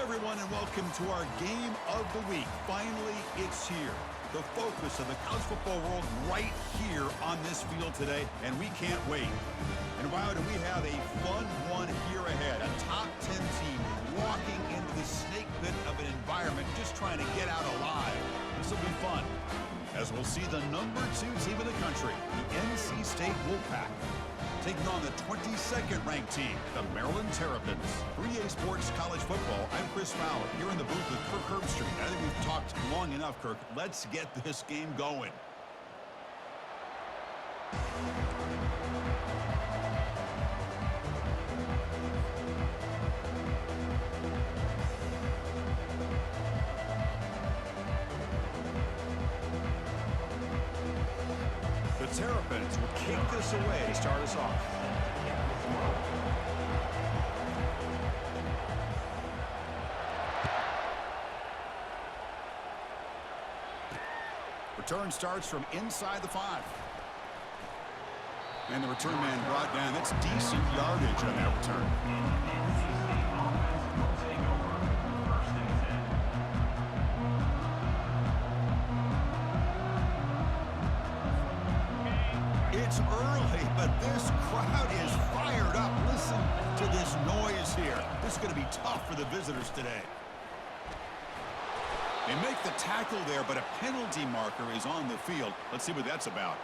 everyone, and welcome to our game of the week. Finally, it's here. The focus of the college football world right here on this field today, and we can't wait. And wow, do we have a fun one here ahead. A top 10 team walking into the snake pit of an environment just trying to get out alive. This will be fun, as we'll see the number 2 team in the country, the NC State Wolfpack, taking on the 22nd ranked team, the Maryland Terrapins. 3A Sports College Football, I'm Chris Fowler, here in the booth with Kirk Herbstreit. I think we've talked long enough, Kirk. Let's get this game going. The Terrapins will kick this away to start us off. Return starts from inside the 5. And the return man brought down. That's decent yardage on that return. It's early, but this crowd is fired up. Listen to this noise here. This is going to be tough for the visitors today. They make the tackle there, but a penalty marker is on the field. Let's see what that's about.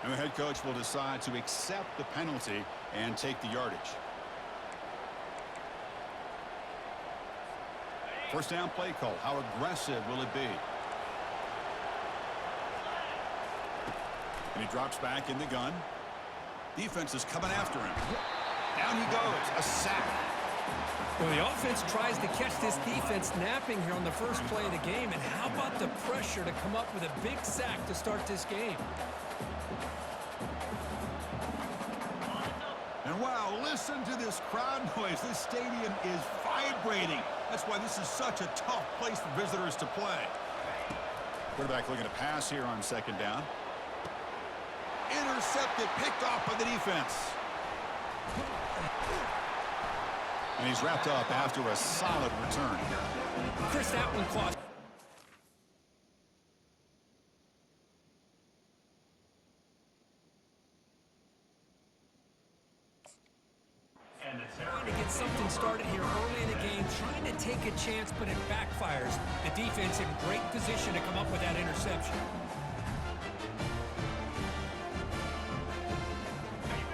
And the head coach will decide to accept the penalty and take the yardage. First down play call. How aggressive will it be? And he drops back in the gun. Defense is coming after him. Down he goes. A sack. Well, the offense tries to catch this defense napping here on the first play of the game. And how about the pressure to come up with a big sack to start this game? And wow, listen to this crowd noise. This stadium is vibrating. That's why this is such a tough place for visitors to play. Quarterback looking to pass here on second down. Intercepted, picked off by the defense. And he's wrapped up after a solid return. Chris, that one cost. Trying to get something started here early in the game, trying to take a chance, but it backfires. The defense in great position to come up with that interception.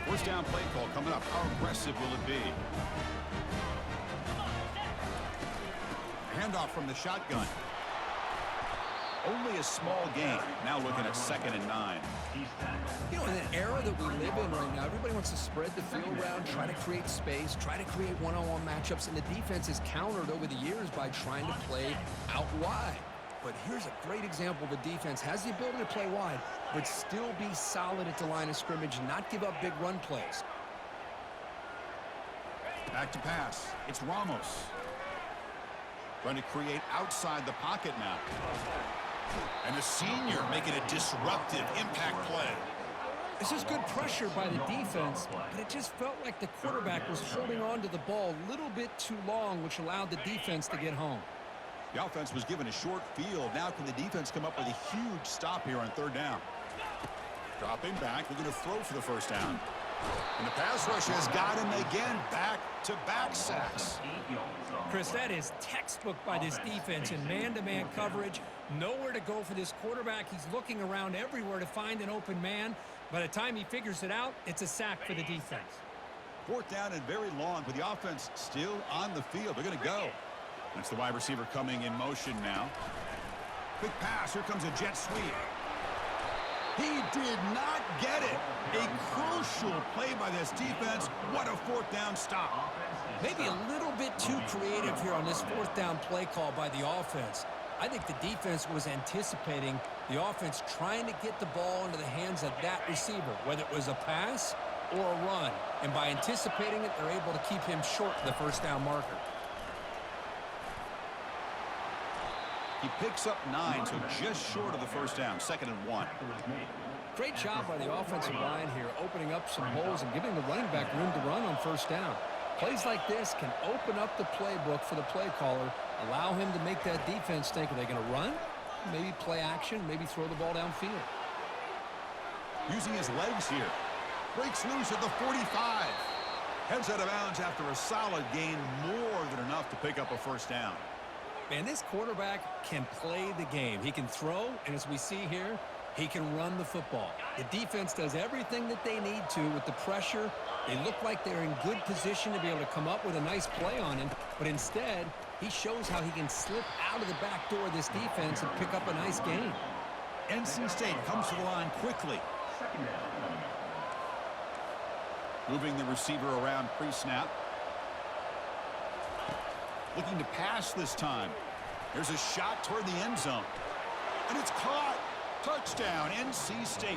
First down play call coming up. How aggressive will it be? Handoff from the shotgun. Only a small gain. Now looking at 2nd and 9. You know, in an era that we live in right now, everybody wants to spread the field around, try to create space, try to create one-on-one matchups, and the defense is countered over the years by trying to play out wide. But here's a great example. The defense has the ability to play wide, but still be solid at the line of scrimmage, not give up big run plays. Back to pass. It's Ramos. Trying to create outside the pocket now. And the senior making a disruptive impact play. This is good pressure by the defense, but it just felt like the quarterback was holding on to the ball a little bit too long, which allowed the defense to get home. The offense was given a short field. Now can the defense come up with a huge stop here on 3rd down? Dropping back. We're going to throw for the first down. And the pass rush has got him again. Back-to-back sacks. Chris, that is textbook by this defense in man-to-man coverage. Nowhere to go for this quarterback. He's looking around everywhere to find an open man. By the time he figures it out, it's a sack for the defense. 4th down and very long, but the offense still on the field. They're going to go. That's the wide receiver coming in motion now. Quick pass. Here comes a jet sweep. He did not get it. A crucial play by this defense. What a 4th down stop. Maybe a little bit too creative here on this 4th down play call by the offense. I think the defense was anticipating the offense trying to get the ball into the hands of that receiver, whether it was a pass or a run. And by anticipating it, they're able to keep him short of the 1st down marker. He picks up 9, so just short of the 1st down. 2nd and 1. Great job by the offensive line here, opening up some holes and giving the running back room to run on 1st down. Plays like this can open up the playbook for the play caller, allow him to make that defense think, are they going to run? Maybe play action, maybe throw the ball downfield. Using his legs here. Breaks loose at the 45. Heads out of bounds after a solid gain, more than enough to pick up a first down. Man, this quarterback can play the game. He can throw, and as we see here, he can run the football. The defense does everything that they need to with the pressure. They look like they're in good position to be able to come up with a nice play on him, but instead, he shows how he can slip out of the back door of this defense and pick up a nice gain. NC State comes to the line quickly. Moving the receiver around pre-snap. Looking to pass this time. There's a shot toward the end zone. And it's caught. Touchdown, NC State.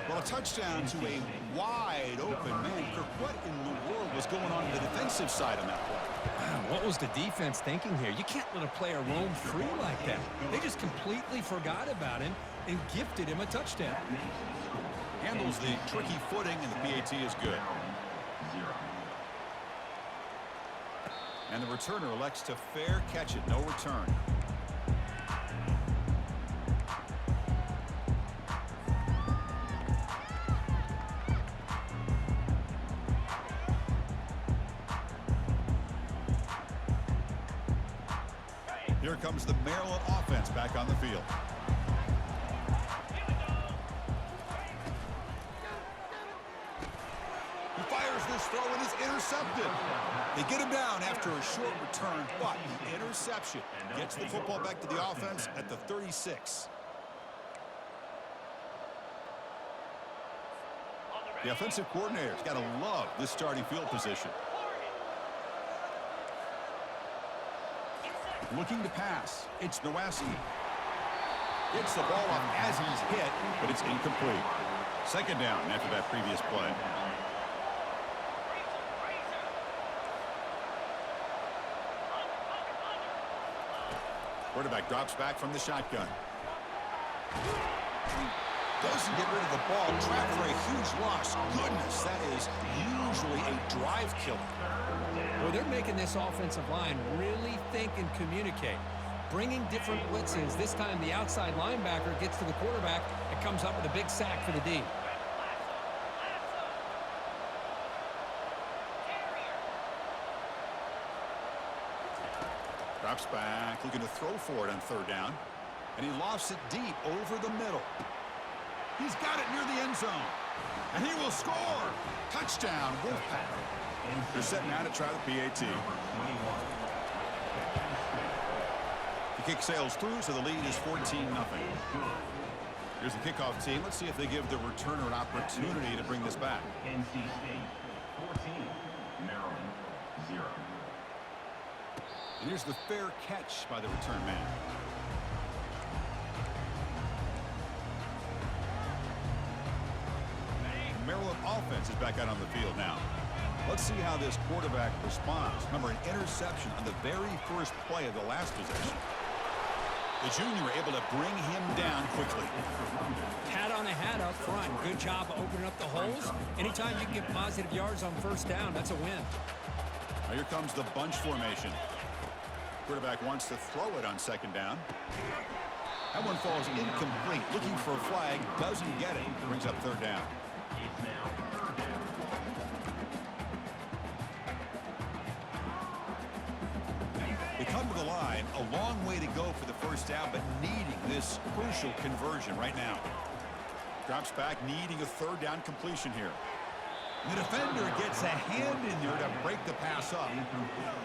Well, a touchdown to a wide open man. Kirk, what in the world was going on the defensive side on that play? Wow, what was the defense thinking here? You can't let a player roam free like that. They just completely forgot about him and gifted him a touchdown. Handles the tricky footing, and the PAT is good. And the returner elects to fair catch it. No return. Here comes the Maryland offense back on the field. He fires this throw and is intercepted. They get him down after a short return, but the interception gets the football back to the offense at the 36. The offensive coordinator's got to love this starting field position. Looking to pass. It's Nowacki. Gets the ball off as he's hit, but it's incomplete. Second down after that previous play. Quarterback drops back from the shotgun. Doesn't get rid of the ball. Trapped for a huge loss. Goodness, that is usually a drive killer. Well, they're making this offensive line really think and communicate. Bringing different blitzes. This time the outside linebacker gets to the quarterback and comes up with a big sack for the D. Drops back, looking to throw for it on third down. And he lofts it deep over the middle. He's got it near the end zone. And he will score. Touchdown, Wolfpack. They're setting out to try the PAT. The kick sails through, so the lead is 14-0. Here's the kickoff team. Let's see if they give the returner an opportunity to bring this back. NC State 14, Maryland 0. And here's the fair catch by the return man. The Maryland offense is back out on the field now. Let's see how this quarterback responds. Remember, an interception on the very first play of the last possession. The junior able to bring him down quickly. Hat on a hat up front. Good job of opening up the holes. Anytime you can get positive yards on first down, that's a win. Now here comes the bunch formation. Quarterback wants to throw it on second down. That one falls incomplete. Looking for a flag. Doesn't get it. Brings up third down. It's now third down. They come to the line. A long way to go for the first down, but needing this crucial conversion right now. Drops back, needing a third down completion here. The defender gets a hand in there to break the pass up.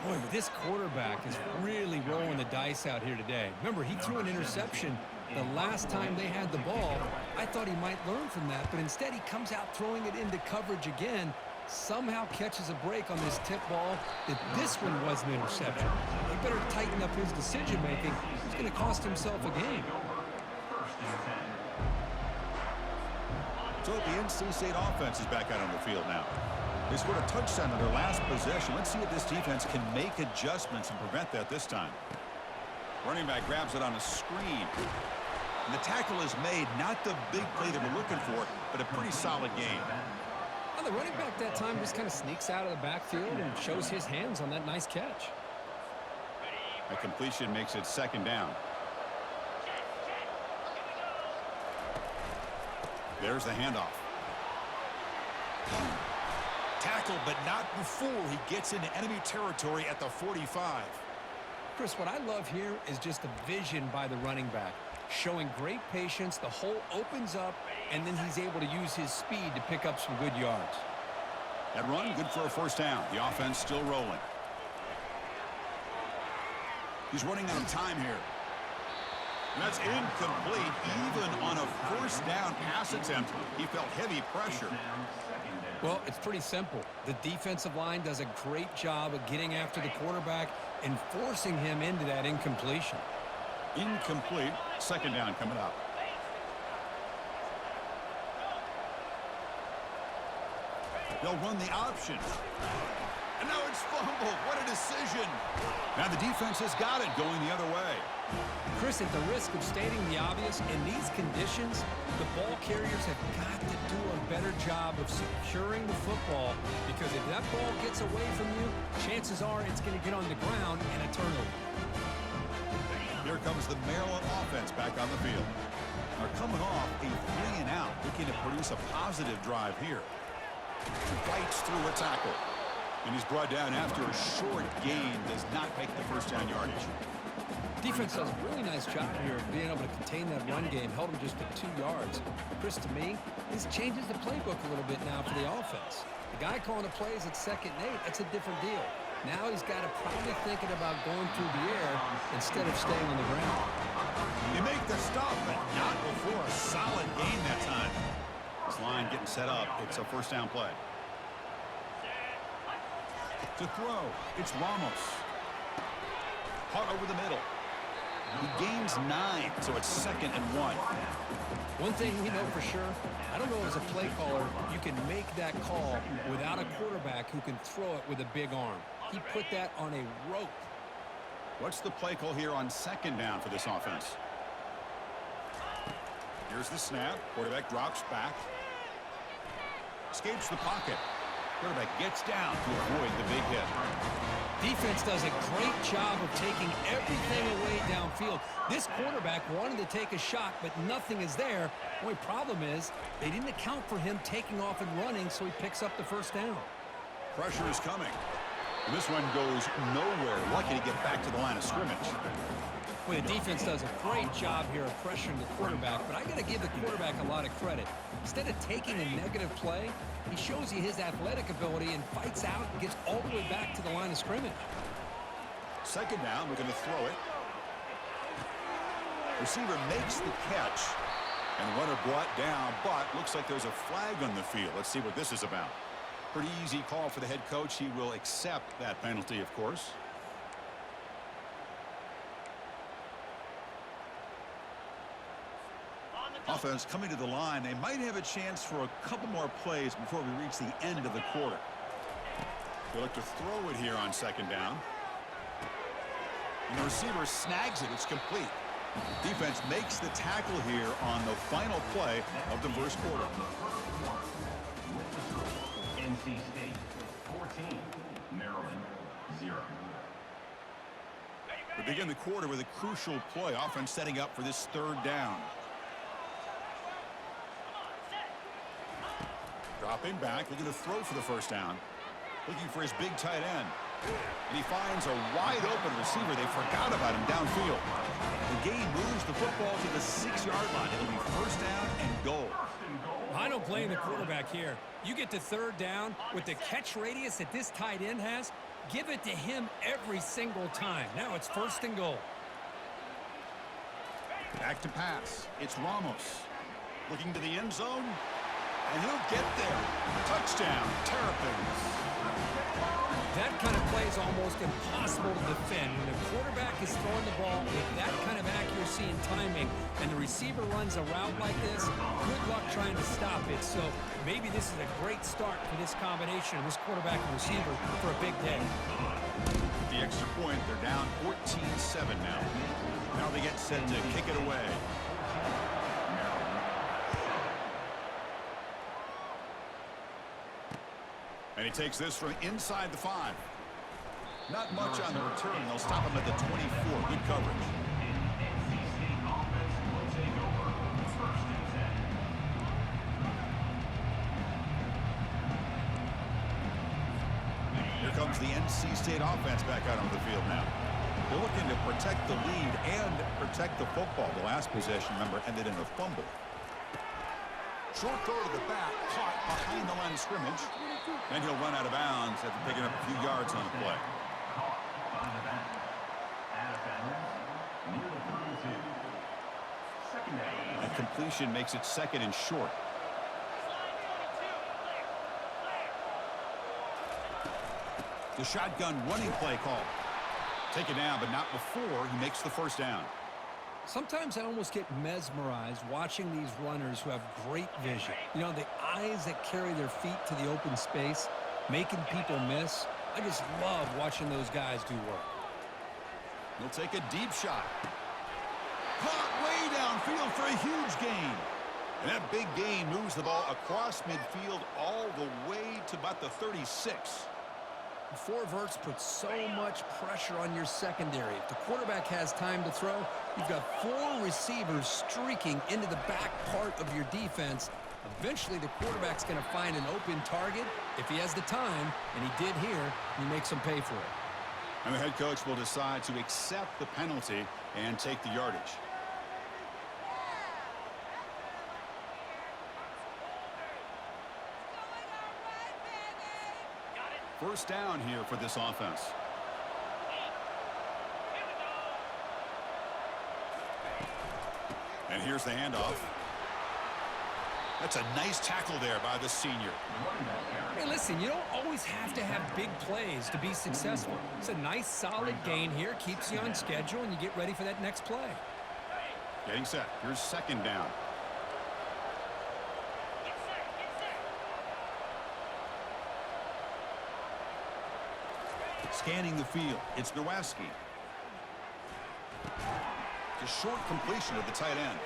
Boy, this quarterback is really rolling the dice out here today. Remember, he threw an interception the last time they had the ball. I thought he might learn from that, but instead he comes out throwing it into coverage again. Somehow catches a break on this tip ball that this one was an interception. He better tighten up his decision-making. He's going to cost himself a game. So the NC State offense is back out on the field now. They scored a touchdown on their last possession. Let's see if this defense can make adjustments and prevent that this time. Running back grabs it on a screen. And the tackle is made. Not the big play that we're looking for, but a pretty solid game. Well, the running back that time just kind of sneaks out of the backfield and shows his hands on that nice catch. A completion makes it second down. There's the handoff. Tackle, but not before he gets into enemy territory at the 45. Chris, what I love here is just the vision by the running back. Showing great patience, the hole opens up, and then he's able to use his speed to pick up some good yards. That run, good for a first down. The offense still rolling. He's running out of time here. That's incomplete. Even on a first down pass attempt, he felt heavy pressure. Well, it's pretty simple. The defensive line does a great job of getting after the quarterback and forcing him into that incompletion. Incomplete. Second down coming up. They'll run the option. And now it's fumbled. What a decision. Now the defense has got it going the other way. Chris, at the risk of stating the obvious, in these conditions, the ball carriers have got to do a better job of securing the football, because if that ball gets away from you, chances are it's going to get on the ground and a turnover. Here comes the Maryland offense back on the field. They're coming off a 3-and-out, looking to produce a positive drive here. Fights through a tackle. And he's brought down after a short gain. Does not make the first down yardage. Defense does a really nice job here of being able to contain that run game. Held him just to 2 yards. Chris, to me, this changes the playbook a little bit now for the offense. The guy calling the plays at 2nd and 8, that's a different deal. Now he's got to probably thinking about going through the air instead of staying on the ground. They make the stop, but not before a solid gain that time. This line getting set up. It's a first down play. To throw, it's Ramos. Caught over the middle. He gains 9, so it's 2nd and 1. One thing we know for sure, I don't know as a play caller, you can make that call without a quarterback who can throw it with a big arm. He put that on a rope. What's the play call here on 2nd down for this offense? Here's the snap. Quarterback drops back. Escapes the pocket. Quarterback gets down to avoid the big hit. Defense does a great job of taking everything away downfield. This quarterback wanted to take a shot, but nothing is there. The only problem is they didn't account for him taking off and running, so he picks up the first down. Pressure is coming. And this one goes nowhere. Lucky to get back to the line of scrimmage. Well, the defense does a great job here of pressuring the quarterback, but I got to give the quarterback a lot of credit. Instead of taking a negative play, he shows you his athletic ability and fights out and gets all the way back to the line of scrimmage. 2nd down, we're going to throw it. Receiver makes the catch, and runner brought down, but looks like there's a flag on the field. Let's see what this is about. Pretty easy call for the head coach. He will accept that penalty, of course. Offense coming to the line. They might have a chance for a couple more plays before we reach the end of the quarter. They look to throw it here on 2nd down. And the receiver snags it. It's complete. Defense makes the tackle here on the final play of the first quarter. NC State 14, Maryland 0. We begin the quarter with a crucial play. Offense setting up for this 3rd down. Dropping back, looking to throw for the first down. Looking for his big tight end. And he finds a wide open receiver. They forgot about him downfield. The gain moves the football to the 6-yard line. It'll be first down and goal. I don't blame the quarterback here. You get to 3rd down with the catch radius that this tight end has, give it to him every single time. Now it's 1st and goal. Back to pass. It's Ramos. Looking to the end zone. And he'll get there. Touchdown, Terrapins. That kind of play is almost impossible to defend. When the quarterback is throwing the ball with that kind of accuracy and timing, and the receiver runs a route like this, good luck trying to stop it. So maybe this is a great start for this combination of this quarterback and receiver for a big day. With the extra point, they're down 14-7 now. Now they get set to kick it away. takes this from inside the 5. Not much on the return. They'll stop him at the 24. Good coverage. NC State offense will take over. First and 10. Here comes the NC State offense back out on the field now. They're looking to protect the lead and protect the football. The last possession, remember, ended in a fumble. Short throw to the back, caught behind the line of scrimmage. And he'll run out of bounds after picking up a few yards on the play. Caught by the back. Out of bounds. Near the 32. Second down. And completion makes it second and short. The shotgun running play call. Take it down, but not before he makes the first down. Sometimes I almost get mesmerized watching these runners who have great vision. You know, the eyes that carry their feet to the open space, making people miss. I just love watching those guys do work. He'll take a deep shot. Caught way downfield for a huge gain. And that big gain moves the ball across midfield all the way to about the 36. Four verts put so much pressure on your secondary. If the quarterback has time to throw, you've got 4 receivers streaking into the back part of your defense. Eventually, the quarterback's going to find an open target. If he has the time, and he did here, he makes him pay for it. And the head coach will decide to accept the penalty and take the yardage. First down here for this offense. And here's the handoff. That's a nice tackle there by the senior. Hey, listen, you don't always have to have big plays to be successful. It's a nice, solid gain here. Keeps you on schedule, and you get ready for that next play. Getting set. Here's second down. Scanning the field, it's Nowacki. A short completion of the tight end.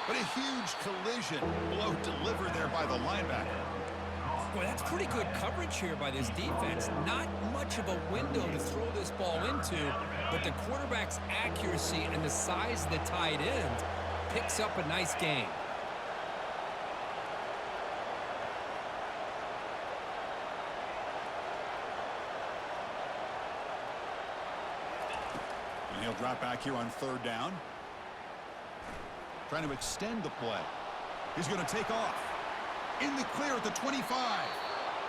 But a huge collision blow delivered there by the linebacker. Boy, that's pretty good coverage here by this defense. Not much of a window to throw this ball into, but the quarterback's accuracy and the size of the tight end picks up a nice gain. And he'll drop back here on third down. Trying to extend the play. He's going to take off. In the clear at the 25.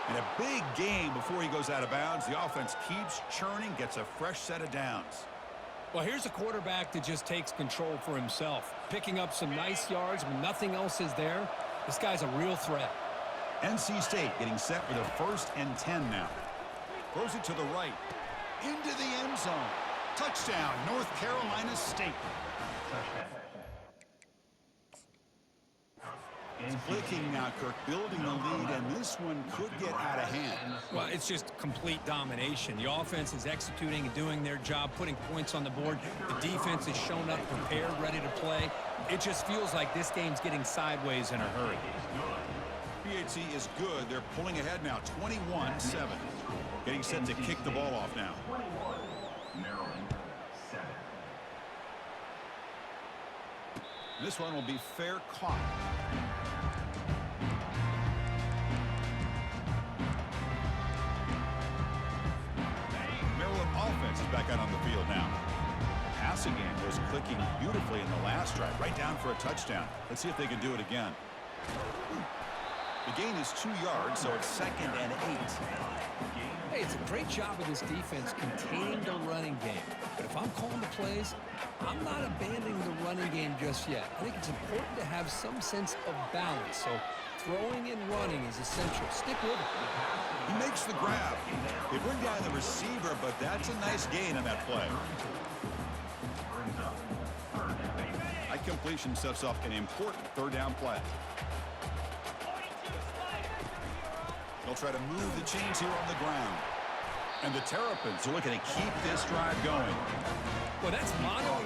And a big gain before he goes out of bounds. The offense keeps churning, gets a fresh set of downs. Well, here's a quarterback that just takes control for himself. Picking up some nice yards when nothing else is there. This guy's a real threat. NC State getting set for the 1st and 10 now. Throws it to the right. Into the end zone. Touchdown, North Carolina State. It's clicking now, Kirk, building the lead, and this one could get out of hand. Well, it's just complete domination. The offense is executing and doing their job, putting points on the board. The defense has shown up prepared, ready to play. It just feels like this game's getting sideways in a hurry. PHC is good. They're pulling ahead now, 21-7. Getting set to kick the ball off now. Maryland 7. This one will be fair caught. Maryland offense is back out on the field now. The passing game was clicking beautifully in the last drive, right down for a touchdown. Let's see if they can do it again. The gain is 2 yards, so it's 2nd and 8. Hey, it's a great job of this defense containing the running game. But if I'm calling the plays, I'm not abandoning the running game just yet. I think it's important to have some sense of balance. So throwing and running is essential. Stick with it. He makes the grab. They bring down the receiver, but that's a nice gain on that play. That completion sets up an important 3rd down play. They'll try to move the chains here on the ground. And the Terrapins are looking to keep this drive going. Well, that's mono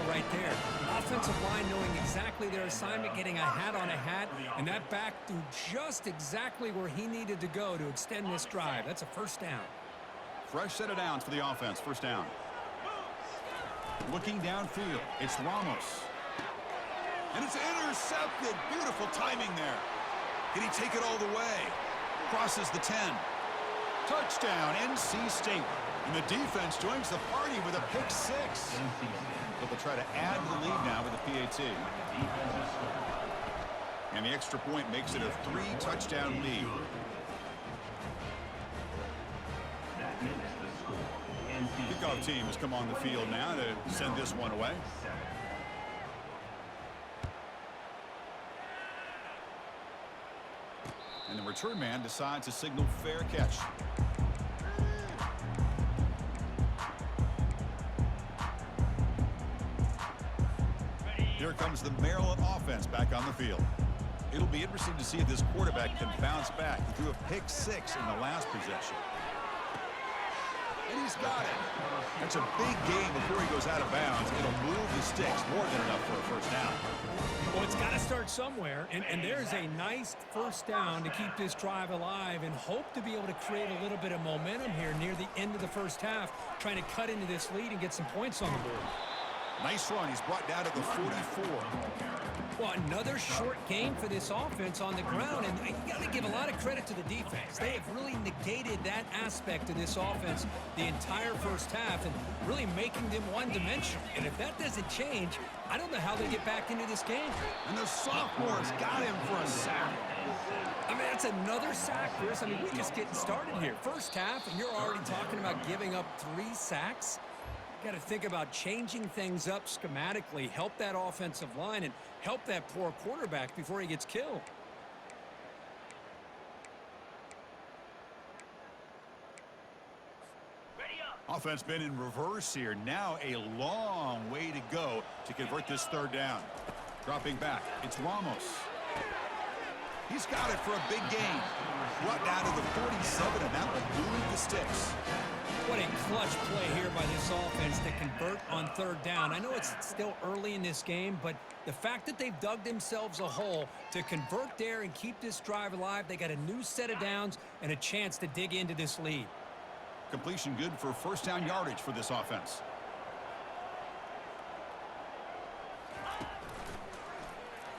right there. Offensive line knowing exactly their assignment, getting a hat on a hat, and that back threw just exactly where he needed to go to extend this drive. That's a first down. Fresh set of downs for the offense. First down. Looking downfield, it's Ramos. And it's intercepted. Beautiful timing there. Can he take it all the way? Crosses the 10. Touchdown, NC State. And the defense joins the party with a pick six. But they'll try to add to the lead now with a PAT. And the extra point makes it a 3-touchdown lead. Kickoff team has come on the field now to send this one away. And the return man decides to signal fair catch. Here comes the Maryland offense back on the field. It'll be interesting to see if this quarterback can bounce back. He threw a pick six in the last possession. And he's got it. That's a big game before he goes out of bounds. It'll move the sticks more than enough for a first down. Well, it's got to start somewhere, and there's a nice first down to keep this drive alive and hope to be able to create a little bit of momentum here near the end of the first half, trying to cut into this lead and get some points on the board. Nice run. He's brought down to the 44. Well, another short game for this offense on the ground, and you got to give a lot of credit to the defense. They have really negated that aspect of this offense the entire first half and really making them one-dimensional. And if that doesn't change, I don't know how they get back into this game. And the sophomore's got him for a sack. I mean, that's another sack, Chris. I mean, we're just getting started here. First half, and you're already talking about giving up 3 sacks. Got to think about changing things up schematically, help that offensive line, and help that poor quarterback before he gets killed. Offense been in reverse here. Now a long way to go to convert this third down. Dropping back, it's Ramos. He's got it for a big gain. Brought down to the 47, and that will move the sticks. What a clutch play here by this offense to convert on third down. I know it's still early in this game, but the fact that they've dug themselves a hole to convert there and keep this drive alive, they got a new set of downs and a chance to dig into this lead. Completion good for first down yardage for this offense.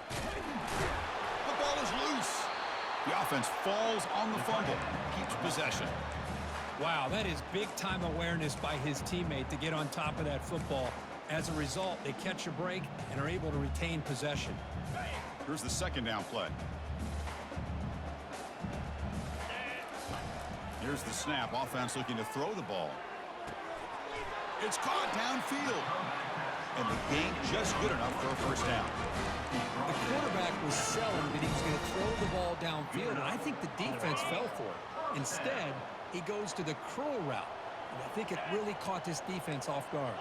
The ball is loose. The offense falls on the fumble, keeps possession. Wow, that is big-time awareness by his teammate to get on top of that football. As a result, they catch a break and are able to retain possession. Here's the second down play. Here's the snap. Offense looking to throw the ball. It's caught downfield. And the gain just good enough for a first down. The quarterback was selling that he was going to throw the ball downfield, and I think the defense fell for it. Instead, he goes to the curl route, and I think it really caught this defense off guard.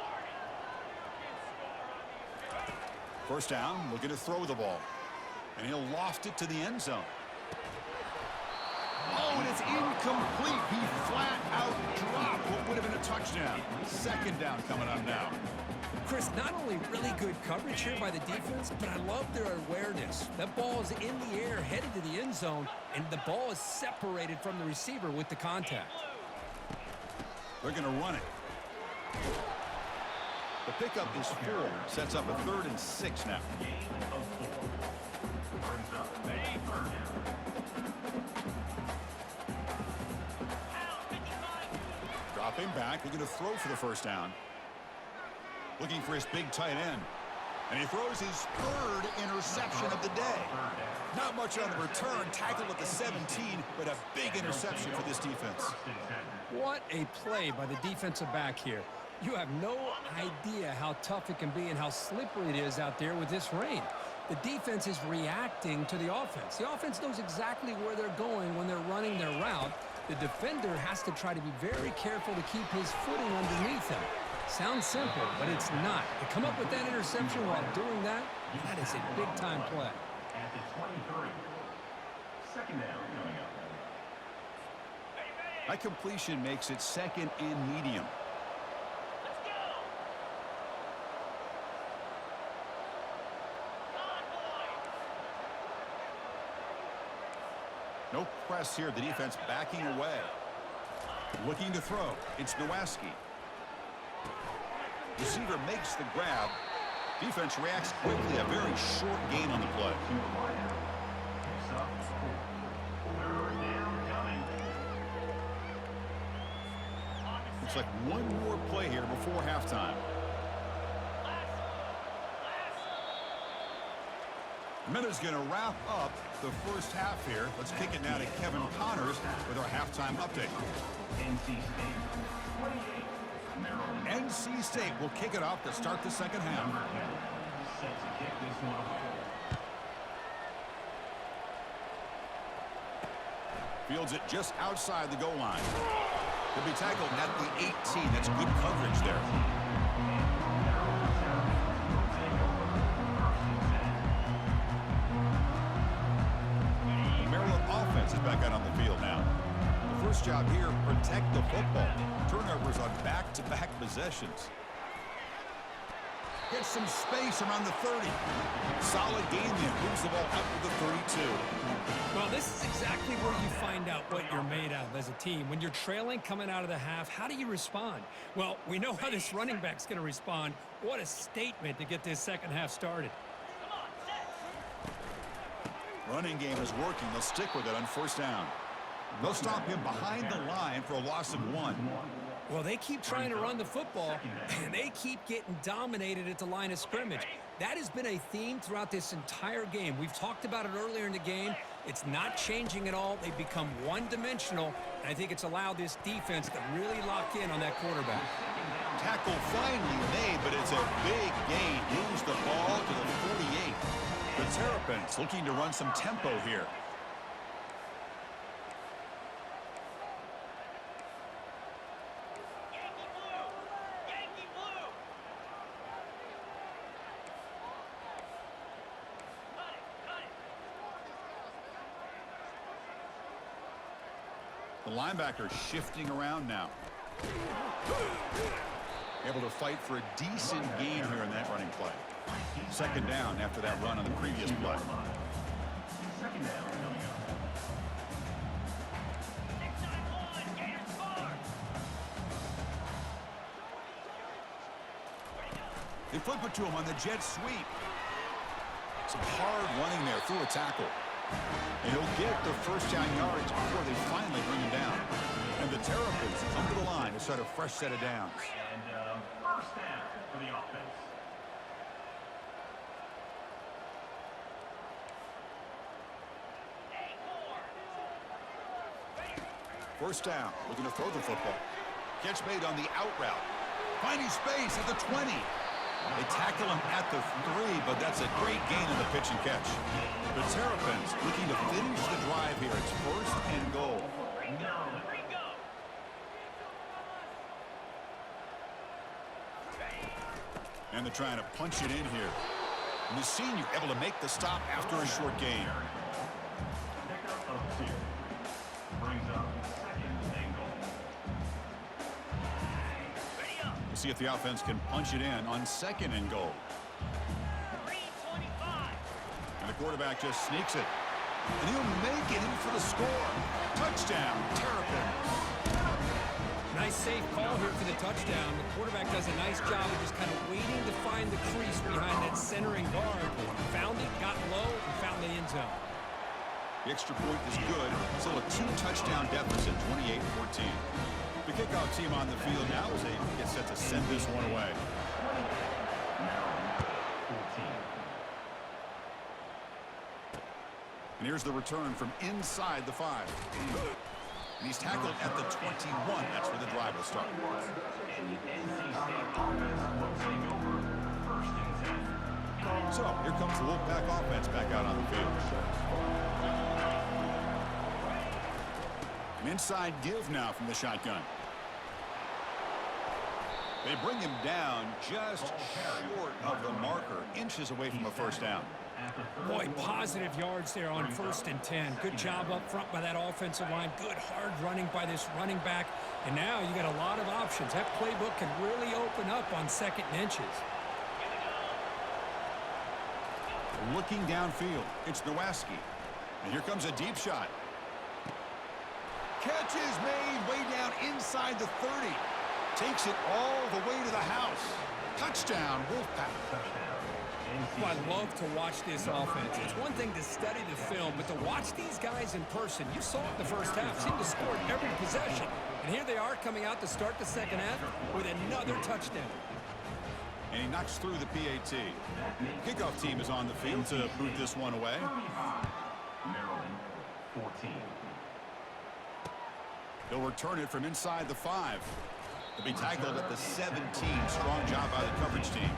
First down, looking to throw the ball. And he'll loft it to the end zone. Oh, and it's incomplete. He flat out dropped what would have been a touchdown. Second down coming up now. Chris, not only really good coverage here by the defense, but I love their awareness. That ball is in the air, headed to the end zone, and the ball is separated from the receiver with the contact. They're going to run it. The pickup is 4. Sets up a 3rd and 6 now. Dropping back, looking to throw for the first down. Looking for his big tight end. And he throws his 3rd interception of the day. Not much on the return. Tackled at the 17, but a big interception for this defense. What a play by the defensive back here. You have no idea how tough it can be and how slippery it is out there with this rain. The defense is reacting to the offense. The offense knows exactly where they're going when they're running their route. The defender has to try to be very careful to keep his footing underneath him. Sounds simple, but it's not. To come up with that interception while doing that, that is a big-time play. At the 23. Second down coming up. That completion makes it second and medium. No press here. The defense backing away. Looking to throw. It's Nowaski. Receiver makes the grab. Defense reacts quickly. A very short gain on the play. Looks like one more play here before halftime. Minute's going to wrap up the first half here. Let's kick it now to Kevin Connors with our halftime update. NC State will kick it off to start the second half. Fields it just outside the goal line. He'll be tackled at the 18. That's good coverage there. Offense is back out on the field now. The first job here, protect the football. Turnovers on back-to-back possessions. Gets some space around the 30. Solid game there. Moves the ball out to the 32. Well, this is exactly where you find out what you're made of as a team. When you're trailing coming out of the half, how do you respond? Well, we know how this running back's going to respond. What a statement to get this second half started. Running game is working. They'll stick with it on first down. They'll stop him behind the line for a loss of 1. Well, they keep trying to run the football, and they keep getting dominated at the line of scrimmage. That has been a theme throughout this entire game. We've talked about it earlier in the game. It's not changing at all. They've become one-dimensional, and I think it's allowed this defense to really lock in on that quarterback. Tackle finally made, but it's a big gain. Moves the ball to the 48. The Terrapins looking to run some tempo here. The linebacker shifting around now. Able to fight for a decent gain here in that running play. Second down after that run on the previous play. They flip it to him on the jet sweep. Some hard running there through a tackle. And he'll get the first down yards before they finally bring him down. And the Terrapins come to the line to start a fresh set of downs. And first down for the offense. First down, looking to throw the football. Catch made on the out route. Finding space at the 20. They tackle him at the 3, but that's a great gain in the pitch and catch. The Terrapins looking to finish the drive here. It's first and goal. And they're trying to punch it in here. And the senior able to make the stop after a short gain. We'll see if the offense can punch it in on second and goal. And the quarterback just sneaks it. And he'll make it in for the score. Touchdown, Terrapins. Nice safe call here for the touchdown. The quarterback does a nice job of just kind of waiting to find the crease behind that centering guard. Found it, got low, and found the end zone. The extra point is good. Still a 2-touchdown deficit, 28-14. The kickoff team on the field now as they get set to send this one away. And here's the return from inside the 5. And he's tackled at the 21. That's where the drive will start. So here comes the Wolfpack offense back out on the field. An inside give now from the shotgun. They bring him down just short of the marker, inches away from a first down. Boy, positive yards there on 1st and 10. Good job up front by that offensive line. Good hard running by this running back. And now you got a lot of options. That playbook can really open up on 2nd and inches. Looking downfield, it's Nowacki. And here comes a deep shot. Catch is made way down inside the 30. Takes it all the way to the house. Touchdown, Wolfpack. Well, I love to watch this offense. It's one thing to study the film, but to watch these guys in person, you saw it in the first half, seemed to score every possession. And here they are coming out to start the 2nd half with another touchdown. And he knocks through the PAT. Kickoff team is on the field to boot this one away. Maryland, 14. They'll return it from inside the 5. They'll be tackled at the 17. Strong job by the coverage team.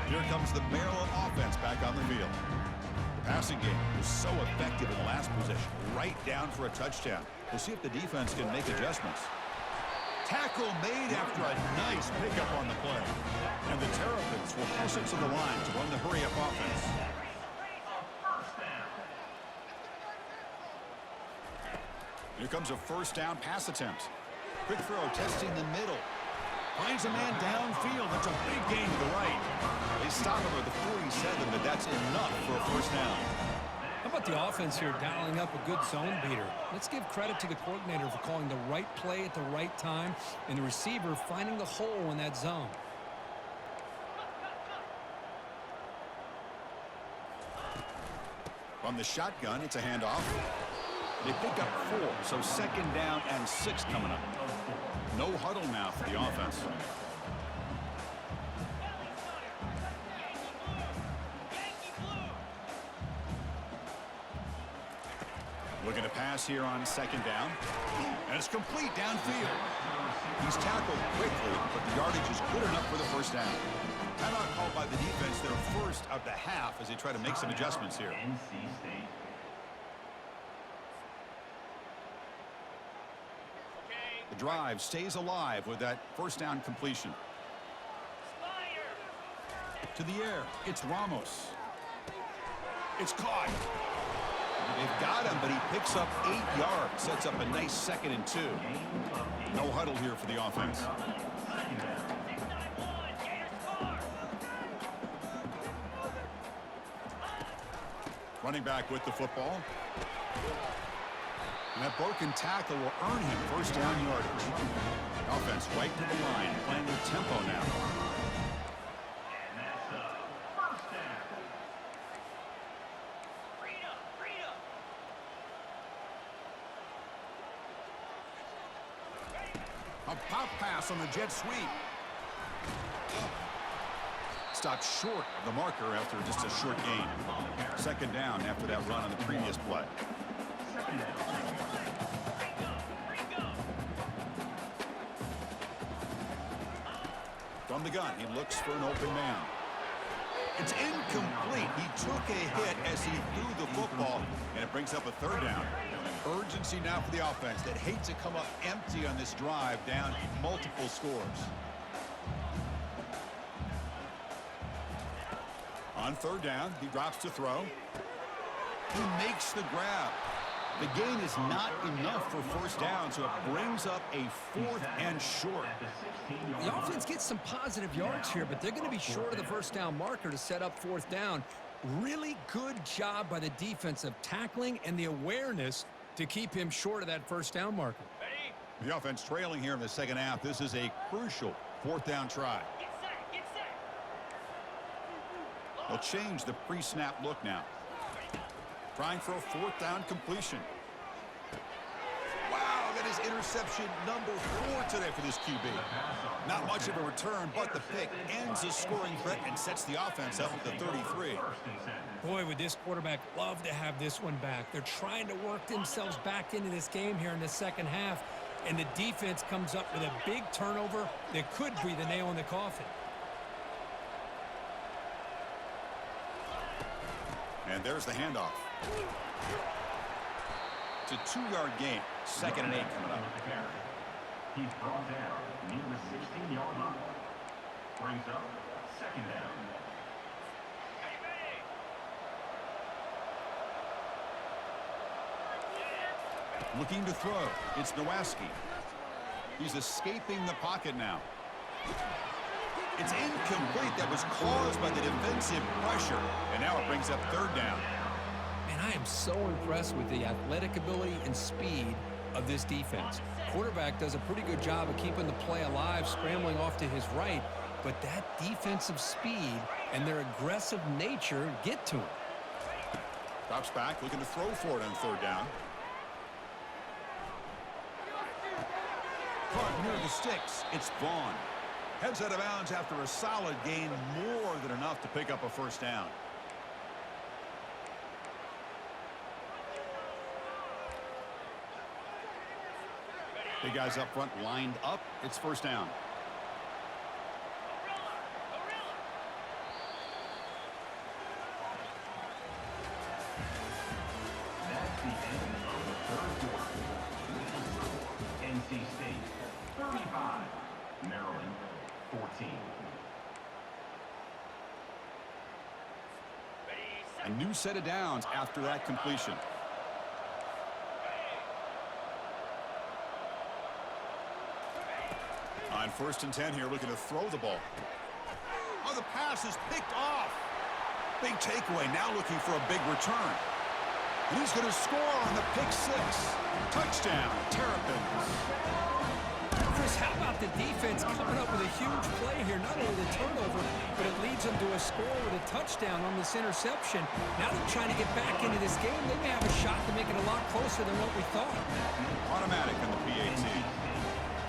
Here comes the Maryland offense back on the field. The passing game was so effective in the last possession, right down for a touchdown. We'll see if the defense can make adjustments. Tackle made after a nice pickup on the play. And the Terrapins will push it to the line to run the hurry-up offense. Here comes a first down pass attempt. Quick throw, testing the middle. Finds a man downfield. That's a big gain to the right. They stop him at the 47, but that's enough for a first down. How about the offense here dialing up a good zone beater? Let's give credit to the coordinator for calling the right play at the right time and the receiver finding the hole in that zone. From the shotgun, it's a handoff. They pick up 4, so 2nd down and 6 coming up. No huddle now for the offense. Looking to pass here on 2nd down. And it's complete downfield. He's tackled quickly, but the yardage is good enough for the first down. Timeout called by the defense, their first of the half as they try to make some adjustments here. NC State. The drive stays alive with that first down completion. To the air, it's Ramos. It's caught. They've got him, but he picks up 8 yards. Sets up a nice 2nd and 2. No huddle here for the offense. Running back with the football. And that broken tackle will earn him first down yardage. Offense right to the line, playing with tempo now. And that's a first down. A pop pass on the jet sweep. Stopped short of the marker after just a short gain. 2nd down after that run on the previous play. From the gun, he looks for an open man. It's incomplete. He took a hit as he threw the football, and it brings up a 3rd down. Urgency now for the offense that hate to come up empty on this drive, down multiple scores. On 3rd down, he drops to throw. He makes the grab. The gain is not enough for first down, so it brings up a 4th and short. The offense gets some positive yards here, but they're going to be short of the first down marker to set up 4th down. Really good job by the defense of tackling and the awareness to keep him short of that first down marker. The offense trailing here in the 2nd half. This is a crucial 4th down try. They'll change the pre-snap look now. Trying for a 4th down completion. Wow, that is interception number 4 today for this QB. Not much of a return, but the pick ends the scoring threat and sets the offense up at the 33. Boy, would this quarterback love to have this one back. They're trying to work themselves back into this game here in the 2nd half, and the defense comes up with a big turnover that could be the nail in the coffin. And there's the handoff. It's a 2-yard gain. 2nd and 8 coming up. He's brought down near the 16-yard line. Brings up 2nd down. Looking to throw. It's Nowaski. He's escaping the pocket now. It's incomplete. That was caused by the defensive pressure. And now it brings up 3rd down. And I am so impressed with the athletic ability and speed of this defense. Quarterback does a pretty good job of keeping the play alive, scrambling off to his right, but that defensive speed and their aggressive nature get to him. Drops back, looking to throw for it on 3rd down. Caught near the sticks. It's Vaughn. Heads out of bounds after a solid gain, more than enough to pick up a 1st down. Big guys up front lined up. It's 1st down. That's the end of the 3rd quarter. NC State 35, Maryland 14. A new set of downs after that completion. On 1st and 10 here, looking to throw the ball. Oh, the pass is picked off. Big takeaway, now looking for a big return. And he's going to score on the pick 6. Touchdown, Terrapins. Chris, how about the defense coming up with a huge play here? Not only the turnover, but it leads them to a score with a touchdown on this interception. Now they're trying to get back into this game. They may have a shot to make it a lot closer than what we thought. Automatic on the PAT.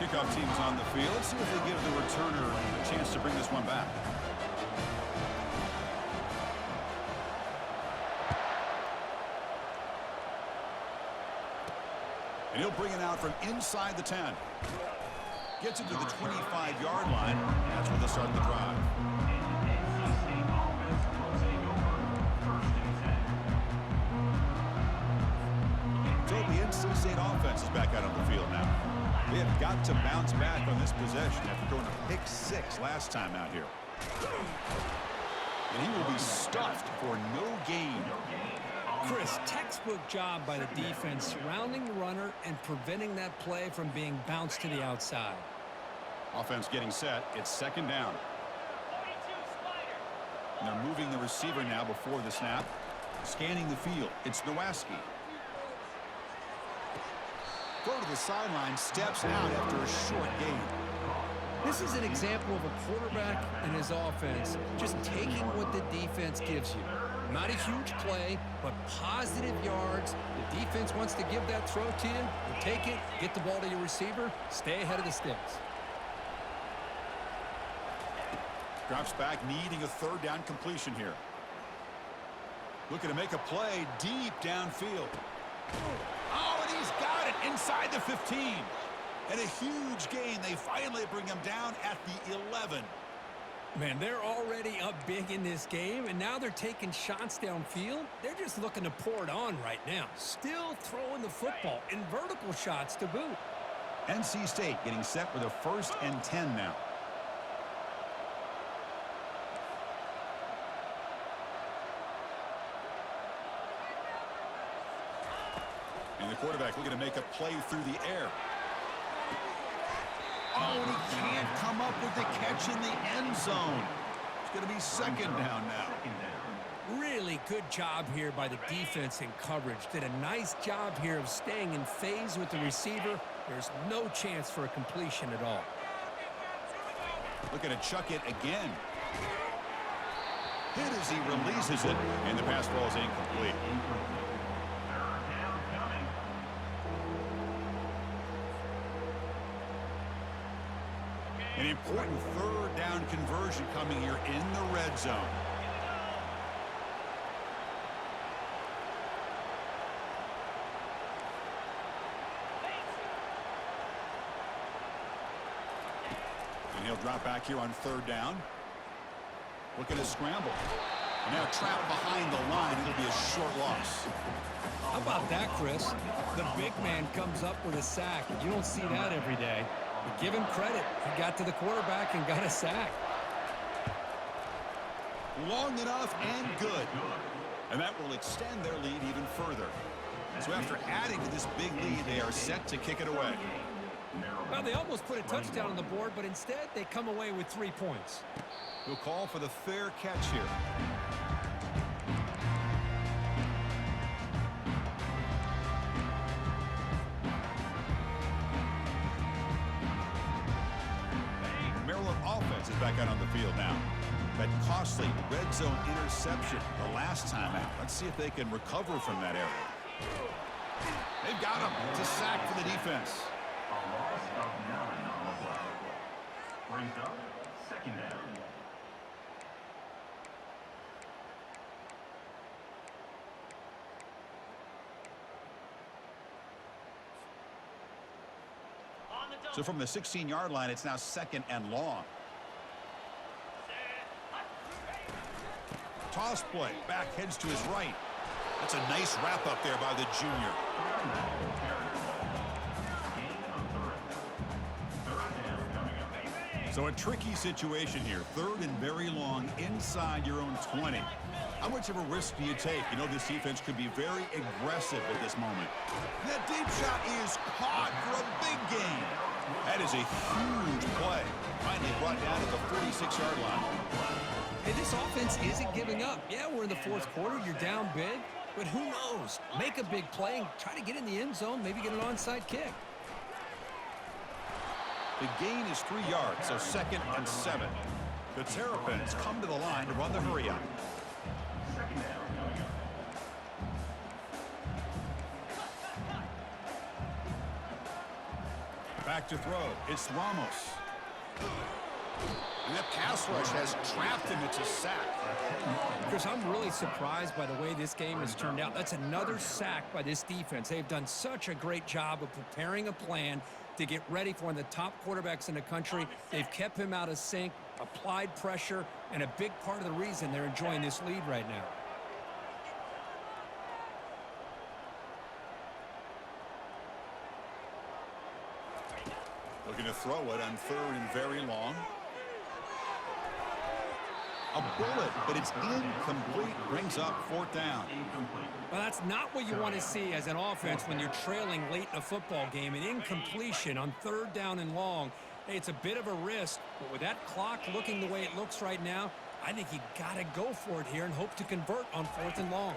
Kickoff team is on the field. Let's see if they give the returner a chance to bring this one back. And he'll bring it out from inside the 10. Gets it to the 25-yard line. That's where they'll start the drive. So the NC State offense is back out on the field now. They have got to bounce back on this possession after throwing a pick 6 last time out here. And he will be stuffed for no gain. Chris, textbook job by the defense surrounding the runner and preventing that play from being bounced to the outside. Offense getting set. It's 2nd down. And they're moving the receiver now before the snap. Scanning the field. It's Nowaski. Throw to the sideline, steps out after a short gain. This is an example of a quarterback and his offense just taking what the defense gives you. Not a huge play, but positive yards. The defense wants to give that throw to you. You take it, get the ball to your receiver, stay ahead of the sticks. Drops back, needing a 3rd down completion here. Looking to make a play deep downfield. Oh, and he's got it inside the 15. And a huge gain. They finally bring him down at the 11. Man, they're already up big in this game, and now they're taking shots downfield. They're just looking to pour it on right now. Still throwing the football in vertical shots to boot. NC State getting set with a 1st and 10 now. And the quarterback looking to make a play through the air. Oh, and he can't come up with the catch in the end zone. It's going to be 2nd down now. Really good job here by the defense in coverage. Did a nice job here of staying in phase with the receiver. There's no chance for a completion at all. Looking to chuck it again. Hit as he releases it, and the pass ball is incomplete. An important 3rd down conversion coming here in the red zone. And he'll drop back here on 3rd down. Looking to scramble. And now trapped behind the line, it'll be a short loss. How about that, Chris? The big man comes up with a sack. You don't see that every day. But give him credit. He got to the quarterback and got a sack. Long enough and good. And that will extend their lead even further. So after adding to this big lead, they are set to kick it away. Well, they almost put a touchdown on the board, but instead they come away with 3 points. He'll call for the fair catch here. Maryland offense is back out on the field now. That costly red zone interception the last time out. Let's see if they can recover from that error. They've got him. It's a sack for the defense. A loss of 9 on the play. Brings up second down. So from the 16-yard line, it's now 2nd and long. Toss play. Back heads to his right. That's a nice wrap up there by the junior. So a tricky situation here. 3rd and very long inside your own 20. How much of a risk do you take? You know this defense could be very aggressive at this moment. That deep shot is caught for a big gain. That is a huge play. Finally brought down at the 46-yard line. Hey, this offense isn't giving up. Yeah, we're in the 4th quarter. You're down big. But who knows? Make a big play and try to get in the end zone, maybe get an onside kick. The gain is 3 yards, so 2nd and 7. The Terrapins come to the line to run the hurry up. Back to throw. It's Ramos. And that pass rush has trapped him. It's a sack. Chris, I'm really surprised by the way this game has turned out. That's another sack by this defense. They've done such a great job of preparing a plan to get ready for one of the top quarterbacks in the country. They've kept him out of sync, applied pressure, and a big part of the reason they're enjoying this lead right now. Looking to throw it on 3rd and very long. A bullet, but it's incomplete. Brings up 4th down. Well, that's not what you want to see as an offense when you're trailing late in a football game. An incompletion on 3rd down and long. Hey, it's a bit of a risk, but with that clock looking the way it looks right now, I think you got to go for it here and hope to convert on 4th and long.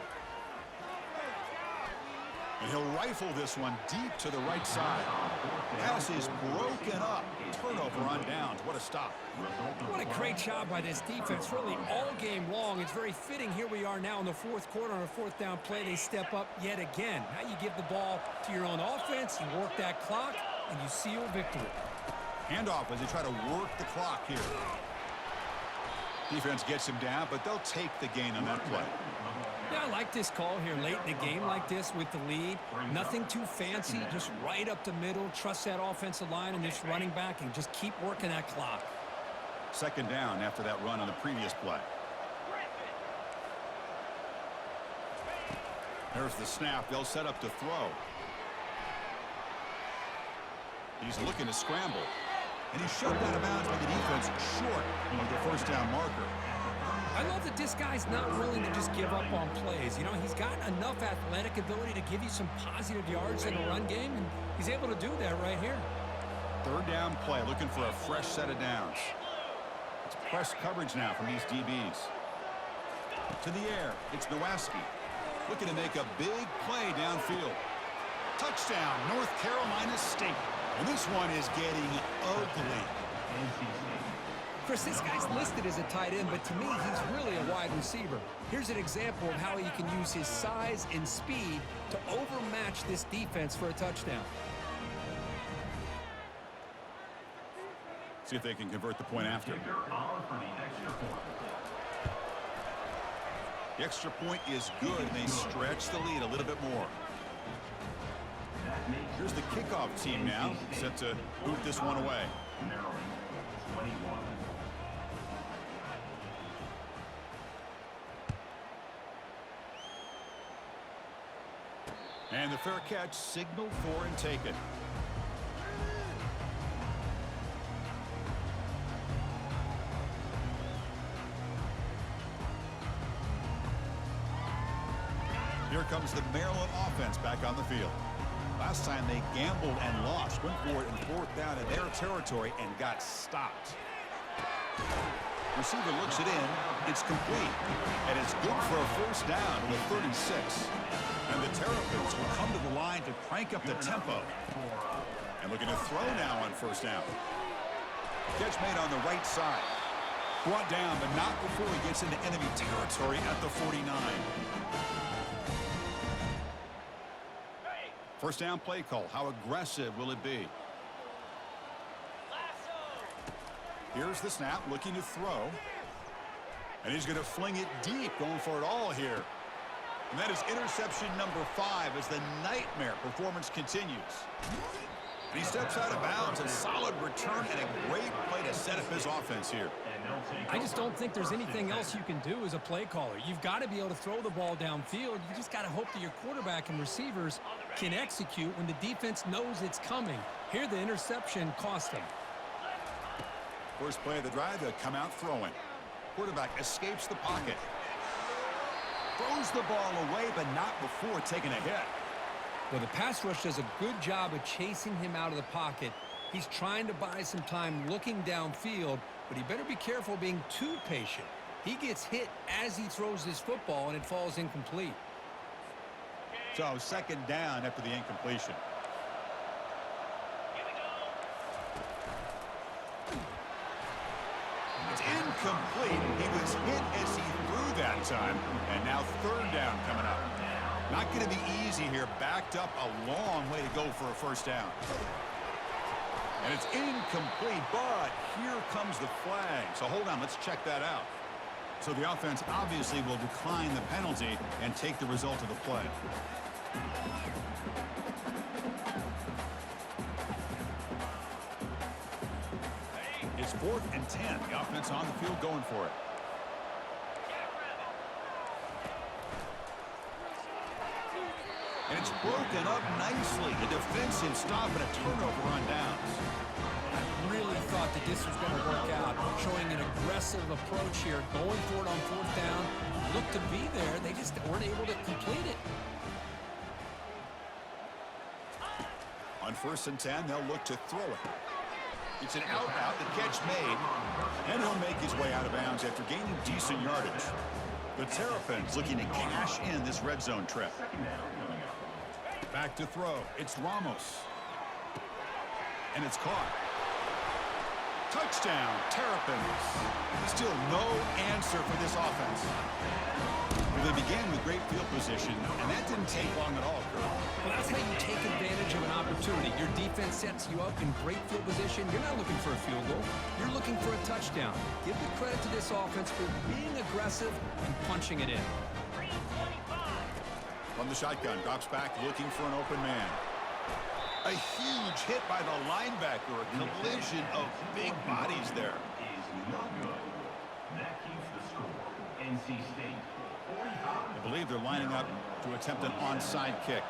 And he'll rifle this one deep to the right side. Pass is broken up. Turnover on downs. What a stop. What a great job by this defense, really all game long. It's very fitting. Here we are now in the 4th quarter on a 4th down play. They step up yet again. Now you give the ball to your own offense, you work that clock, and you seal victory. Handoff as they try to work the clock here. Defense gets him down, but they'll take the gain on that play. Yeah, I like this call here late in the game like this with the lead. Nothing too fancy, just right up the middle. Trust that offensive line and this running back and just keep working that clock. 2nd down after that run on the previous play. There's the snap. They'll set up to throw. He's looking to scramble. And he's shoved out of bounds by the defense short of the 1st down marker. I love that this guy's not willing to just give up on plays. You know, he's got enough athletic ability to give you some positive yards in the run game, and he's able to do that right here. 3rd down play, looking for a fresh set of downs. It's press coverage now from these DBs. To the air, it's Nowaski. Looking to make a big play downfield. Touchdown, North Carolina State. And this one is getting ugly. Chris, this guy's listed as a tight end, but to me, he's really a wide receiver. Here's an example of how he can use his size and speed to overmatch this defense for a touchdown. See if they can convert the point after. The extra point is good, and they stretch the lead a little bit more. Here's the kickoff team now, set to boot this one away. Maryland, 21. And the fair catch signaled for and taken. Here comes the Maryland offense back on the field. Last time they gambled and lost, went for it in fourth down in their territory and got stopped. Receiver looks it in. It's complete. And it's good for a first down to the 36. And the Terrapins will come to the line to crank up the tempo. And looking to throw now on first down. Catch made on the right side. Brought down, but not before he gets into enemy territory at the 49. First down play call. How aggressive will it be? Here's the snap, looking to throw. And he's going to fling it deep, going for it all here. And that is interception number 5 as the nightmare performance continues. And he steps out of bounds. A solid return and a great play to set up his offense here. I just don't think there's anything else you can do as a play caller. You've got to be able to throw the ball downfield. You just got to hope that your quarterback and receivers can execute when the defense knows it's coming. Here, the interception cost them. First play of the drive, they'll come out throwing. Quarterback escapes the pocket. Throws the ball away, but not before taking a hit. Well, the pass rush does a good job of chasing him out of the pocket. He's trying to buy some time looking downfield, but he better be careful being too patient. He gets hit as he throws his football, and it falls incomplete. So second down after the incompletion. It's incomplete. He was hit as he threw that time, and now third down coming up. Not going to be easy here. Backed up a long way to go for a first down. And it's incomplete, but here comes the flag. So hold on, let's check that out. So the offense obviously will decline the penalty and take the result of the play. It's 4th and 10. The offense on the field going for it. And it's broken up nicely. A defensive stop and a turnover on downs. I really thought that this was going to work out, showing an aggressive approach here, going for it on fourth down. Looked to be there. They just weren't able to complete it. On 1st and 10, they'll look to throw it. It's an out route, the catch made, and he'll make his way out of bounds after gaining decent yardage. The Terrapins looking to cash in this red zone trip. Back to throw. It's Ramos. And it's caught. Touchdown, Terrapins. Still no answer for this offense. Well, they began with great field position, and that didn't take long at all, Kurt. Well, that's how you take advantage of an opportunity. Your defense sets you up in great field position. You're not looking for a field goal. You're looking for a touchdown. Give the credit to this offense for being aggressive and punching it in. From the shotgun, drops back looking for an open man. A huge hit by the linebacker. A collision of big bodies there. Is no good. That keeps the score. NC State 45. I believe they're lining up to attempt an onside kick.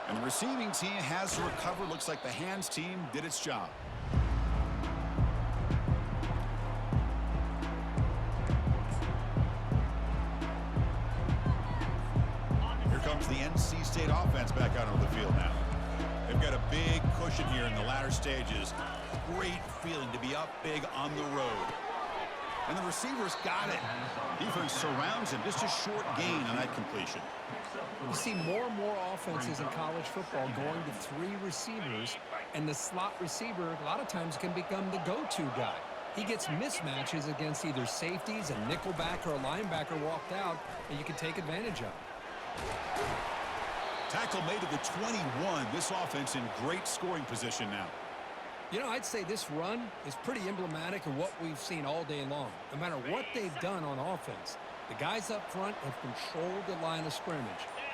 And the receiving team has to recover. Looks like the hands team did its job. Here comes the NC State offense back out on the field now. They've got a big cushion here in the latter stages. Great feeling to be up big on the road. And the receivers got it. Defense surrounds him. Just a short gain on that completion. You see more and more offenses in college football going to 3 receivers, and the slot receiver a lot of times can become the go-to guy. He gets mismatches against either safeties, a nickelback, or a linebacker walked out, and you can take advantage of it. Tackle made to the 21. This offense in great scoring position now. You know, I'd say this run is pretty emblematic of what we've seen all day long. No matter what they've done on offense, The guys up front have controlled the line of scrimmage.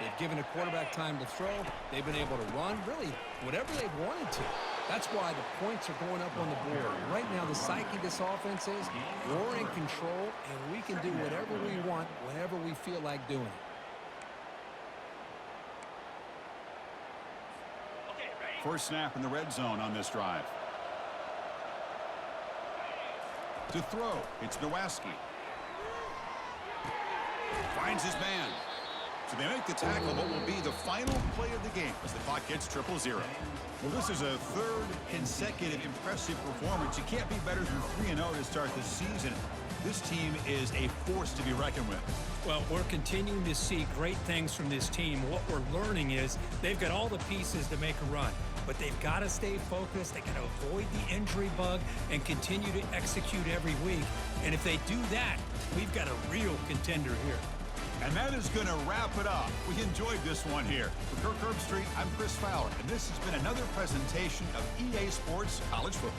They've given a quarterback time to throw. They've been able to run, really, whatever they've wanted to. That's why the points are going up on the board. Right now, the psyche of this offense is we're in control, and we can do whatever we want whenever we feel like doing it. First snap in the red zone on this drive. To throw, it's Nowaski. Finds his man. So they make the tackle, what will be the final play of the game as the clock hits 0-0. Well, this is a third consecutive impressive performance. You can't be better than 3-0 to start the season. This team is a force to be reckoned with. Well, we're continuing to see great things from this team. What we're learning is they've got all the pieces to make a run, but they've got to stay focused. They got to avoid the injury bug and continue to execute every week. And if they do that, we've got a real contender here. And that is going to wrap it up. We enjoyed this one here. For Kirk Herbstreit, I'm Chris Fowler, and this has been another presentation of EA Sports College Football.